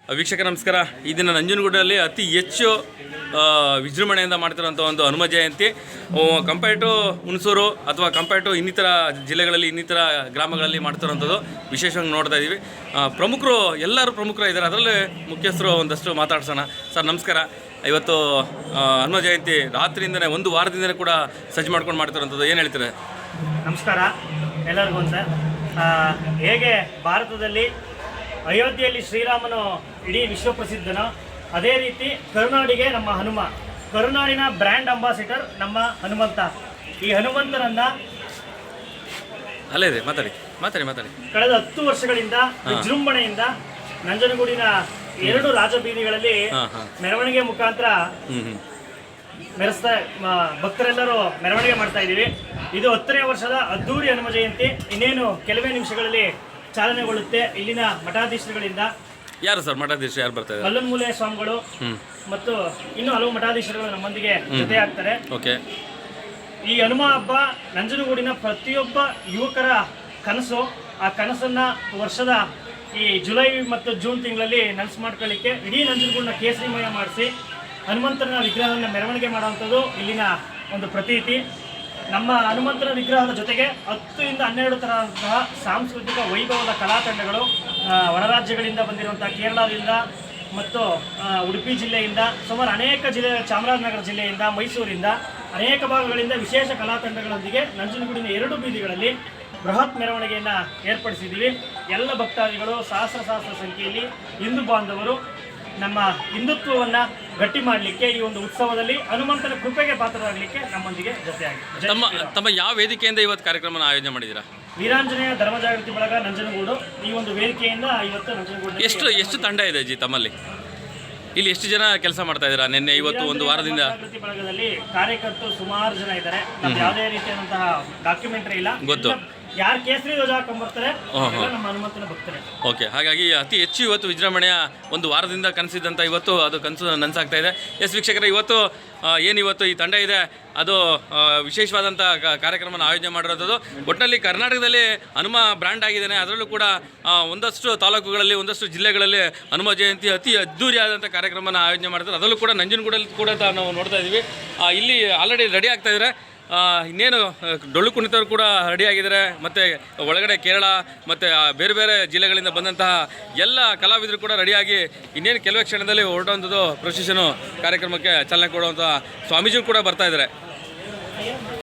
ವೀಕ್ಷಕ ನಮಸ್ಕಾರ. ಈ ದಿನ ನಂಜನಗೂಡಲ್ಲಿ ಅತಿ ಹೆಚ್ಚು ವಿಜೃಂಭಣೆಯಿಂದ ಮಾಡ್ತಿರೋಂಥ ಒಂದು ಹನುಮ ಜಯಂತಿ ಕಂಪೇರ್ ಟು ಹುಣಸೂರು ಅಥವಾ ಕಂಪೇರ್ ಟು ಇನ್ನಿತರ ಜಿಲ್ಲೆಗಳಲ್ಲಿ ಇನ್ನಿತರ ಗ್ರಾಮಗಳಲ್ಲಿ ಮಾಡ್ತಿರೋಂಥದ್ದು ವಿಶೇಷವಾಗಿ ನೋಡ್ತಾ ಇದ್ದೀವಿ. ಎಲ್ಲರೂ ಪ್ರಮುಖರು ಇದ್ದಾರೆ, ಅದರಲ್ಲಿ ಮುಖ್ಯಸ್ಥರು ಒಂದಷ್ಟು ಮಾತಾಡ್ಸೋಣ. ಸರ್ ನಮಸ್ಕಾರ. ಇವತ್ತು ಹನುಮ ಜಯಂತಿ ರಾತ್ರಿಯಿಂದನೇ ಒಂದು ವಾರದಿಂದನೇ ಕೂಡ ಸಜ್ಜು ಮಾಡ್ಕೊಂಡು ಮಾಡ್ತಿರೋಂಥದ್ದು, ಏನು ಹೇಳ್ತೀರಾ? ನಮಸ್ಕಾರ ಎಲ್ಲರಿಗೂ. ಸರ್, ಹೇಗೆ ಭಾರತದಲ್ಲಿ ಅಯೋಧ್ಯೆಯಲ್ಲಿ ಶ್ರೀರಾಮನು ಇಡೀ ವಿಶ್ವಪ್ರಸಿದ್ಧನೋ ಅದೇ ರೀತಿ ಕರುನಾಡಿಗೆ ನಮ್ಮ ಹನುಮ, ಕರುನಾಡಿನ ಬ್ರ್ಯಾಂಡ್ ಅಂಬಾಸಿಡರ್ ನಮ್ಮ ಹನುಮಂತ. ಈ ಹನುಮಂತನನ್ನ ಅಲ್ಲೇ ಇದೆ ಮಾತಾಡಿ ಕಳೆದ 10 ವರ್ಷಗಳಿಂದ ವಿಜೃಂಭಣೆಯಿಂದ ನಂಜನಗೂಡಿನ 2 ರಾಜಬೀದಿಗಳಲ್ಲಿ ಮೆರವಣಿಗೆ ಮುಖಾಂತರ ಮೆರೆಸ್ತಾ ಭಕ್ತರೆಲ್ಲರೂ ಮೆರವಣಿಗೆ ಮಾಡ್ತಾ ಇದ್ದೀವಿ. ಇದು 10ನೇ ವರ್ಷದ ಅದ್ದೂರಿ ಹನುಮ ಜಯಂತಿ. ಇನ್ನೇನು ಕೆಲವೇ ನಿಮಿಷಗಳಲ್ಲಿ ಚಾಲನೆಗೊಳ್ಳುತ್ತೆ. ಇಲ್ಲಿನ ಮಠಾಧೀಶರುಗಳಿಂದ ಯಾರು ಸರ್ ಮಠಾಧೀಶರು ಯಾರು ಬರ್ತಾ ಇದ್ದಾರೆ? ಮಲ್ಲನ್ಮೂಲೆ ಸ್ವಾಮಿಗಳು ಮತ್ತು ಇನ್ನೂ ಹಲವು ಮಠಾಧೀಶರುಗಳು ನಮ್ಮೊಂದಿಗೆ ಜೊತೆ ಆಗ್ತಾರೆ. ಓಕೆ. ಈ ಹನುಮ ಹಬ್ಬ ನಂಜನಗೂಡಿನ ಪ್ರತಿಯೊಬ್ಬ ಯುವಕರ ಕನಸು. ಆ ಕನಸನ್ನ ವರ್ಷದ ಈ ಜುಲೈ ಮತ್ತು ಜೂನ್ ತಿಂಗಳಲ್ಲಿ ನನಸು ಮಾಡ್ಕೊಳ್ಳಿಕ್ಕೆ ಇಡೀ ನಂಜನಗೂಡಿನ ಕೇಸರಿಮಯ ಮಾಡಿಸಿ ಹನುಮಂತನ ವಿಗ್ರಹವನ್ನು ಮೆರವಣಿಗೆ ಮಾಡುವಂಥದ್ದು ಇಲ್ಲಿನ ಒಂದು ಪ್ರತೀತಿ. ನಮ್ಮ ಹನುಮಂತನ ವಿಗ್ರಹದ ಜೊತೆಗೆ 10 ರಿಂದ 12 ತರಹದಂತಹ ಸಾಂಸ್ಕೃತಿಕ ವೈಭವದ ಕಲಾ ತಂಡಗಳು ಹೊರರಾಜ್ಯಗಳಿಂದ ಬಂದಿರುವಂಥ ಕೇರಳದಿಂದ ಮತ್ತು ಉಡುಪಿ ಜಿಲ್ಲೆಯಿಂದ, ಸುಮಾರು ಅನೇಕ ಜಿಲ್ಲೆ, ಚಾಮರಾಜನಗರ ಜಿಲ್ಲೆಯಿಂದ, ಮೈಸೂರಿಂದ ಅನೇಕ ಭಾಗಗಳಿಂದ ವಿಶೇಷ ಕಲಾ ತಂಡಗಳೊಂದಿಗೆ ನಂಜನಗೂಡಿನ 2 ಬೀದಿಗಳಲ್ಲಿ ಬೃಹತ್ ಮೆರವಣಿಗೆಯನ್ನು ಏರ್ಪಡಿಸಿದ್ದೀವಿ. ಎಲ್ಲ ಭಕ್ತಾದಿಗಳು ಸಹಸ್ರ ಸಂಖ್ಯೆಯಲ್ಲಿ ಹಿಂದೂ ಬಾಂಧವರು ನಮ್ಮ ಹಿಂದುತ್ವವನ್ನು ಗಟ್ಟಿ ಮಾಡಲಿಕ್ಕೆ ಈ ಒಂದು ಉತ್ಸವದಲ್ಲಿ ಹನುಮಂತನ ಕೃಪೆಗೆ ಪಾತ್ರರಾಗಲಿಕ್ಕೆ ನಮ್ಮೊಂದಿಗೆ ಜೊತೆಯಾಗಿ ತಮ್ಮ ಯಾವ ವೇದಿಕೆಯಿಂದ ಇವತ್ತು ಕಾರ್ಯಕ್ರಮ ಆಯೋಜನೆ ಮಾಡಿದ್ದೀರಾ? ವೀರಾಂಜನೇಯ ಧರ್ಮ ಜಾಗೃತಿ ಬಳಗ ನಂಜನಗೂಡು ಈ ಒಂದು ವೇದಿಕೆಯಿಂದ ಇವತ್ತು ನಂಜನಗೂಡು. ಎಷ್ಟು ತಂಡ ಇದೆ ಜಿ ತಮ್ಮಲ್ಲಿ? ಇಲ್ಲಿ ಎಷ್ಟು ಜನ ಕೆಲಸ ಮಾಡ್ತಾ ಇದ್ದೀರಾ? ನಿನ್ನೆ ಇವತ್ತು ಒಂದು ವಾರದಿಂದ ಜಾಗೃತಿ ಬಳಗದಲ್ಲಿ ಕಾರ್ಯಕರ್ತರು ಸುಮಾರು ಜನ ಇದ್ದಾರೆ. ಯಾವುದೇ ರೀತಿಯಾದಂತಹ ಡಾಕ್ಯುಮೆಂಟರಿ ಇಲ್ಲ. ಗೊತ್ತು. ಯಾರು ಕೇಸರಿ ಧ್ವಜ ಹಾಕೊಂಡ್ಬರ್ತಾರೆ ನಮ್ಮ ಹನುಮಂತನ ಭಕ್ತರೆ. ಓಕೆ. ಹಾಗಾಗಿ ಅತಿ ಹೆಚ್ಚು ಇವತ್ತು ವಿಜೃಂಭಣೆಯ ಒಂದು ವಾರದಿಂದ ಕನಸಿದ್ದಂಥ ಇವತ್ತು ಅದು ಕನಸು ನನಸಾಗ್ತಾ ಇದೆ. ವೀಕ್ಷಕರೇ, ಇವತ್ತು ಈ ತಂಡ ಇದೆ, ಅದು ವಿಶೇಷವಾದಂಥ ಕಾರ್ಯಕ್ರಮನ ಆಯೋಜನೆ ಮಾಡಿರೋದು. ಒಟ್ಟಿನಲ್ಲಿ ಕರ್ನಾಟಕದಲ್ಲಿ ಹನುಮ ಬ್ರ್ಯಾಂಡ್ ಆಗಿದ್ದಾನೆ. ಅದರಲ್ಲೂ ಕೂಡ ಒಂದಷ್ಟು ತಾಲೂಕುಗಳಲ್ಲಿ, ಒಂದಷ್ಟು ಜಿಲ್ಲೆಗಳಲ್ಲಿ ಹನುಮ ಜಯಂತಿ ಅತಿ ಅದ್ದೂರಿಯಾದಂಥ ಕಾರ್ಯಕ್ರಮನ ಆಯೋಜನೆ ಮಾಡ್ತಾರೆ. ಅದರಲ್ಲೂ ಕೂಡ ನಂಜನಗೂಡಲ್ಲಿ ಕೂಡ ನಾವು ನೋಡ್ತಾ ಇದ್ದೀವಿ. ಇಲ್ಲಿ ಆಲ್ರೆಡಿ ರೆಡಿ ಆಗ್ತಾ ಇದ್ದಾರೆ. ಇನ್ನೇನು ಡೊಳ್ಳು ಕುಣಿತರು ಕೂಡ ರೆಡಿಯಾಗಿದ್ದಾರೆ. ಮತ್ತು ಒಳಗಡೆ ಕೇರಳ ಮತ್ತು ಬೇರೆ ಜಿಲ್ಲೆಗಳಿಂದ ಬಂದಂತಹ ಎಲ್ಲ ಕಲಾವಿದರು ಕೂಡ ರೆಡಿಯಾಗಿ ಇನ್ನೇನು ಕೆಲವೇ ಕ್ಷಣದಲ್ಲಿ ಹೊರಡುವಂಥದ್ದು ಪ್ರೊಸೆಷನು ಕಾರ್ಯಕ್ರಮಕ್ಕೆ ಚಾಲನೆ ಕೊಡುವಂಥ ಸ್ವಾಮೀಜಿಗಳು ಕೂಡ ಬರ್ತಾ ಇದ್ದಾರೆ.